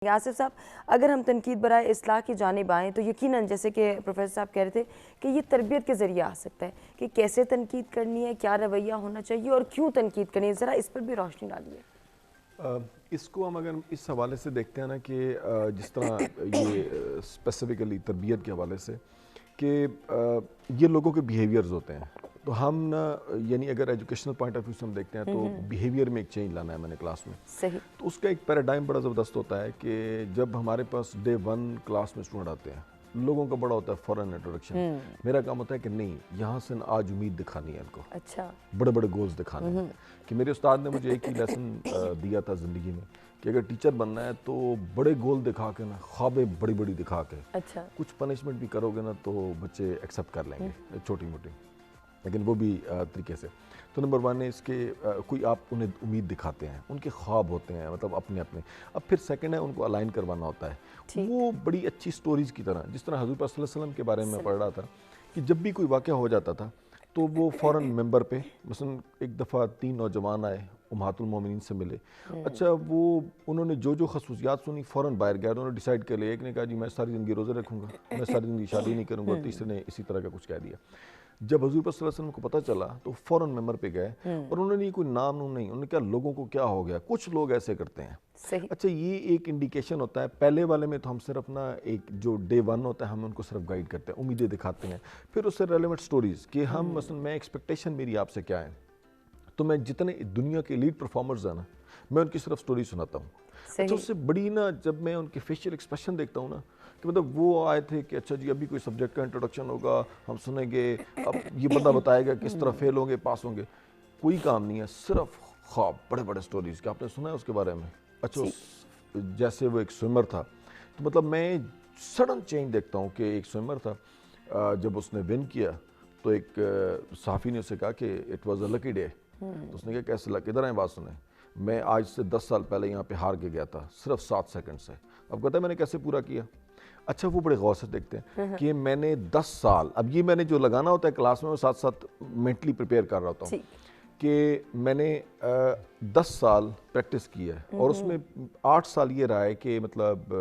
آصف صاحب، اگر ہم تنقید برائے اصلاح کی جانب آئیں تو یقیناً جیسے کہ پروفیسر صاحب کہہ رہے تھے کہ یہ تربیت کے ذریعے آ سکتا ہے کہ کیسے تنقید کرنی ہے، کیا رویہ ہونا چاہیے اور کیوں تنقید کرنی ہے، ذرا اس پر بھی روشنی ڈالیے۔ اس کو ہم اگر اس حوالے سے دیکھتے ہیں نا کہ جس طرح یہ اسپیسیفکلی تربیت کے حوالے سے کہ یہ لوگوں کے بیہیویئرز ہوتے ہیں، تو ہم نا یعنی اگر ایجوکیشنل پوائنٹ آف ویو سے ہم دیکھتے ہیں تو بیہیویئر میں ایک چینج لانا ہے میں نے کلاس میں صحیح، تو اس کا ایک پیراڈائم بڑا زبردست ہوتا ہے کہ جب ہمارے پاس ڈے 1 کلاس میں اسٹوڈنٹ آتے ہیں، لوگوں کا بڑا ہوتا ہے فوراً انٹروڈکشن، میرا کام ہوتا ہے کہ نہیں یہاں سے آج امید دکھانی ہے ان کو، اچھا، بڑے بڑے گولز دکھانے ہیں کہ میرے استاد نے مجھے ایک ہی لیسن دیا تھا زندگی میں کہ اگر ٹیچر بننا ہے تو بڑے گول دکھا کے نا، خوابیں بڑی بڑی دکھا کے، اچھا، کچھ پنشمنٹ بھی کرو گے نا تو بچے ایکسیپٹ کر لیں گے چھوٹی موٹی، لیکن وہ بھی طریقے سے۔ تو نمبر 1 ہے اس کے کوئی آپ انہیں امید دکھاتے ہیں، ان کے خواب ہوتے ہیں مطلب اپنے اپنے۔ اب پھر سیکنڈ ہے ان کو الائن کروانا ہوتا ہے، وہ بڑی اچھی سٹوریز کی طرح، جس طرح حضور صلی اللہ علیہ وسلم کے بارے میں پڑھ رہا تھا کہ جب بھی کوئی واقعہ ہو جاتا تھا تو وہ فوراً ممبر پہ، مثلا ایک دفعہ 3 نوجوان آئے امہات المومنین سے ملے، اچھا وہ انہوں نے جو خصوصیات سنی فوراً باہر گیا، انہوں نے ڈیسائیڈ کر لیا، ایک نے کہا جی میں ساری زندگی روزے رکھوں گا، میں ساری زندگی شادی نہیں کروں گا، اور تیسرے نے اسی طرح کا کچھ کہہ دیا۔ جب حضور صلی اللہ علیہ وسلم کو پتہ چلا تو فوراً ممبر پہ گئے اور انہوں نے کوئی نام نہیں، انہوں نے کہا لوگوں کو کیا ہو گیا، کچھ لوگ ایسے کرتے ہیں۔ صحیح، اچھا یہ ایک انڈیکیشن ہوتا ہے، پہلے والے میں تو ہم صرف نا ایک جو ڈے 1 ہوتا ہے ہم ان کو صرف گائیڈ کرتے ہیں، امیدیں دکھاتے ہیں، پھر اس سے ریلیونٹ سٹوریز کہ ہم مثلا میں ایکسپیکٹیشن میری آپ سے کیا ہے، تو میں جتنے دنیا کے لیڈ پرفارمرز ہیں نا میں ان کی صرف سٹوری سناتا ہوں۔ اچھا اس سے بڑی نا جب میں ان کے فیشیل ایکسپریشن دیکھتا ہوں نا کہ مطلب وہ آئے تھے کہ اچھا جی ابھی کوئی سبجیکٹ کا انٹروڈکشن ہوگا، ہم سنیں گے، اب یہ بندہ بتائے گا کس طرح فیل ہوں گے پاس ہوں گے، کوئی کام نہیں ہے، صرف خواب، بڑے بڑے سٹوریز کہ آپ نے سنا ہے اس کے بارے میں۔ اچھا جیسے وہ ایک سوئمر تھا تو مطلب میں سڈن چینج دیکھتا ہوں کہ ایک سوئمر تھا، جب اس نے ون کیا تو ایک صحافی نے اسے کہا کہ it was a lucky day, تو اس نے کہا کیسے لک، ادھر آئیں بات سنیں، میں آج سے 10 سال پہلے یہاں پہ ہار کے گیا تھا صرف 7 سیکنڈ سے، اب کہتا ہے میں نے کیسے پورا کیا۔ اچھا وہ بڑے غور سے دیکھتے ہیں کہ میں نے 10 سال، اب یہ میں نے جو لگانا ہوتا ہے کلاس میں وہ ساتھ ساتھ مینٹلی پریپیئر کر رہا ہوتا ہوں کہ میں نے 10 سال پریکٹس کی ہے اور اس میں 8 سال یہ رہا ہے کہ مطلب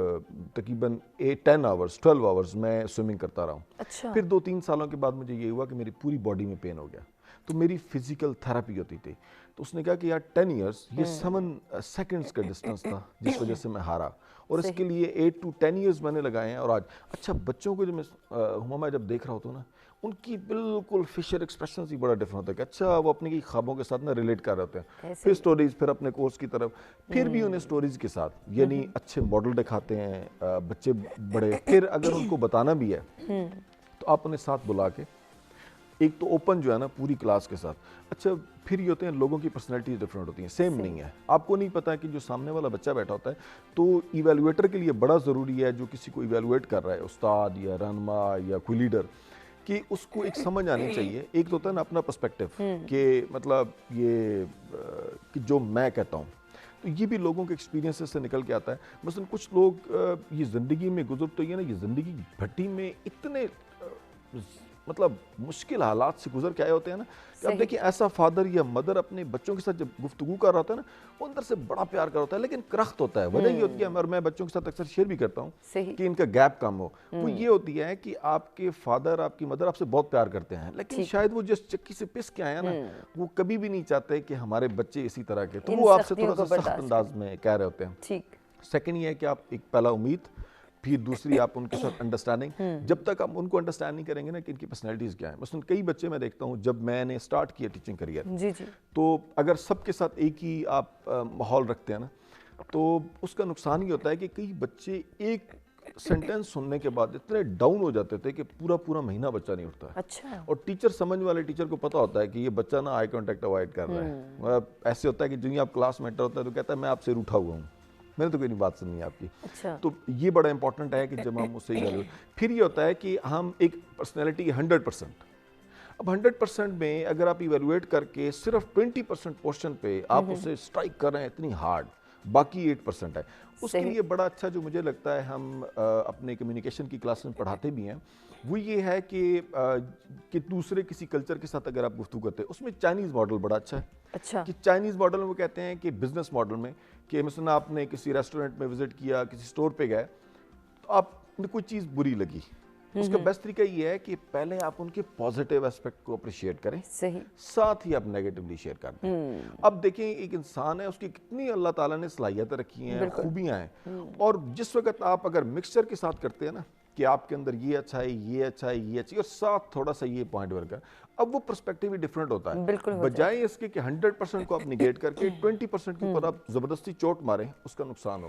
تقریباً 10 آورز 12 آورز میں سوئمنگ کرتا رہا ہوں۔ پھر 2-3 سالوں کے بعد مجھے یہ ہوا کہ میری پوری باڈی میں پین ہو گیا، تو میری فزیکل تھراپی ہوتی تھی، تو اس نے کہا کہ یار 10 ایئرز یہ 7 سیکنڈز کا ڈسٹنس تھا جس وجہ سے میں ہارا، اور اس کے لیے 8 to 10 ایئرز میں نے لگائے ہیں، اور آج اچھا بچوں کو جب میں جب دیکھ رہا ہوتا ہوں نا ان کی بالکل فیشل ایکسپریشنز ہی بڑا ڈفرنٹ ہوتا ہے کہ اچھا وہ اپنے کی خوابوں کے ساتھ نا ریلیٹ کر رہے ہوتے ہیں، پھر سٹوریز، پھر اپنے کورس کی طرف، پھر بھی انہیں سٹوریز کے ساتھ یعنی اچھے ماڈل دکھاتے ہیں بچے بڑے، پھر اگر ان کو بتانا بھی ہے تو آپ انہیں ساتھ بلا کے ایک تو اوپن جو ہے نا پوری کلاس کے ساتھ، اچھا پھر یہ ہوتے ہیں لوگوں کی پرسنالٹیز ڈفرینٹ ہوتی ہیں، سیم نہیں ہے، آپ کو نہیں پتا کہ جو سامنے والا بچہ بیٹھا ہوتا ہے تو ایویلویٹر کے لیے بڑا ضروری ہے جو کسی کو ایویلویٹ کر رہا ہے، استاد یا رہنما یا کوئی لیڈر، کہ اس کو ایک سمجھ آنی چاہیے، ایک تو ہوتا ہے نا اپنا پرسپیکٹو کہ مطلب یہ کہ جو میں کہتا ہوں تو یہ بھی لوگوں کے ایکسپیرینس سے نکل کے آتا ہے۔ مثلا کچھ لوگ یہ زندگی میں گزر تو یہ نا یہ زندگی بھٹی میں اتنے مطلب مشکل حالات سے گزر کے آئے ہوتے ہیں نا کہ اب دیکھیں ایسا فادر یا مدر اپنے بچوں کے ساتھ جب گفتگو کر رہا ہوتا ہے نا وہ اندر سے بڑا پیار کر ہوتا ہے لیکن کرخت ہوتا ہے، وجہ یہ ہوتی ہے، اور میں بچوں کے ساتھ اکثر شیئر بھی کرتا ہوں کہ ان کا گیپ کم ہو، وہ یہ ہوتی ہے کہ آپ کے فادر آپ کی مدر آپ سے بہت پیار کرتے ہیں لیکن شاید وہ جس چکی سے پس کے آئے ہیں نا وہ کبھی بھی نہیں چاہتے کہ ہمارے بچے اسی طرح کے، تو وہ آپ سے تھوڑا سا سخت انداز میں کہہ رہے ہوتے ہیں۔ سیکنڈ یہ ہے کہ آپ ایک پہلا امید، پھر دوسری آپ ان کے ساتھ انڈرسٹینڈنگ، جب تک آپ ان کو انڈرسٹینڈ نہیں کریں گے نا کہ ان کی پرسنالٹیز کیا ہیں۔ مثلا کئی بچے میں دیکھتا ہوں جب میں نے سٹارٹ کیا ٹیچنگ کریئر تو اگر سب کے ساتھ ایک ہی آپ ماحول رکھتے ہیں نا تو اس کا نقصان یہ ہوتا ہے کہ کئی بچے ایک سینٹینس سننے کے بعد اتنے ڈاؤن ہو جاتے تھے کہ پورا مہینہ بچہ نہیں اٹھتا ہے، اور ٹیچر سمجھ والے ٹیچر کو پتا ہوتا ہے کہ یہ بچہ نا آئی کانٹیکٹ اوائڈ کر رہا ہے، ایسے ہوتا ہے کہ جو آپ کلاس میں انٹر ہوتا ہے تو کہتا ہے میں آپ سے روٹھا ہوا ہوں، میں نے تو کوئی نہیں بات سننی ہے آپ کی۔ تو یہ بڑا امپورٹنٹ ہے کہ جب ہم اس سے ایویلویٹ، پھر یہ ہوتا ہے کہ ہم ایک پرسنالٹی 100%، اب 100% میں اگر آپ ایویلویٹ کر کے صرف 20% پورشن پہ آپ اسے اسٹرائک کر رہے ہیں اتنی ہارڈ، باقی 8% ہے. اس کے لیے بڑا اچھا جو مجھے لگتا ہے ہم اپنے کمیونیکیشن کی کلاس میں پڑھاتے بھی ہیں وہ یہ ہے کہ دوسرے کسی کلچر کے ساتھ اگر آپ گفتگو کرتے ہیں اس میں چائنیز ماڈل بڑا اچھا ہے. اچھا کہ چائنیز ماڈل میں وہ کہتے ہیں کہ بزنس ماڈل میں کہ مثلا آپ نے کسی ریسٹورنٹ میں وزٹ کیا, کسی اسٹور پہ گئے تو آپ نے کوئی چیز بری لگی, اس کا بیسٹ طریقہ یہ ہے کہ پہلے آپ ان کے پازیٹیو اسپیکٹ کو اپریشیٹ کریں, صحیح, ساتھ ہی آپ نیگیٹیولی شیئر کر دیں. اب دیکھیں ایک انسان ہے, اس کی کتنی اللہ تعالیٰ نے صلاحیتیں رکھی ہیں, خوبیاں ہیں, اور جس وقت آپ اگر مکسچر کے ساتھ کرتے ہیں نا کہ آپ کے اندر یہ اچھا ہے, یہ اچھا ہے, یہ اچھا ہے, اور ساتھ تھوڑا سا یہ پوائنٹ ورک ہے, اب وہ پرسپیکٹیو ہی ڈفرینٹ ہوتا ہے. بجائے اس کے کہ 100% کو آپ نگیٹ کر کے 20% کے اوپر آپ زبردستی چوٹ ماریں, اس کا نقصان ہوگا.